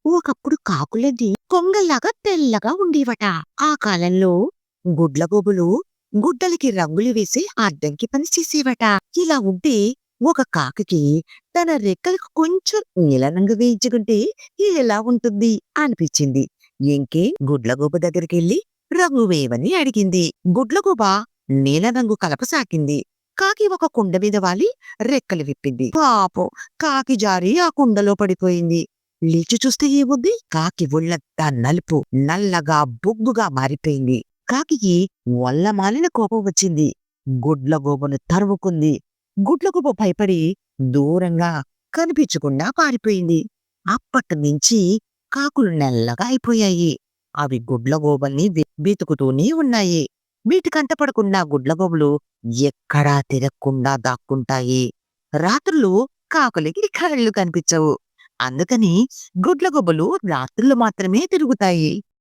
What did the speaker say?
ఒకప్పుడు కాకులది కొంగల్లాగా తెల్లగా ఉండేవట. ఆ కాలంలో గుడ్లగూబలు గుడ్డలకి రంగులు వేసి అద్దంకి పని చేసేవట. ఇలా ఉంటే ఒక కాకికి తన రెక్కలకు కొంచెం నీలరంగు వేయించుకుంటే ఎలా ఉంటుంది అనిపించింది. ఇంకే గుడ్లగూబ దగ్గరికెళ్ళి రంగు వేయమని అడిగింది. గుడ్లగూబ నీలరంగు కలపసాగింది. కాకి ఒక కుండ మీద వాలి రెక్కలు విప్పింది. పాపం కాకి జారి ఆ కుండలో పడిపోయింది. లేచి చూస్తే ఏముంది? కాకి ఒళ్ళంతా నలుపు, నల్లగా, బొగ్గుగా మారిపోయింది. కాకికి వల్లమాలిన కోపం వచ్చింది. గుడ్లగూబను తరుముకుంది. గుడ్లగూబ భయపడి దూరంగా కనిపించకుండా పారిపోయింది. అప్పటినుంచి కాకులు నల్లగా అయిపోయాయి. అవి గుడ్లగూబల్ని వెతుకుతూనే ఉన్నాయి. వీటి కంటపడకుండా గుడ్లగూబలు ఎక్కడా తిరగకుండా దాక్కుంటాయి. రాత్రులు కాకులకి కళ్ళు కనిపించవు. అందుకని గుడ్లగూబలు రాత్రులు మాత్రమే తిరుగుతాయి.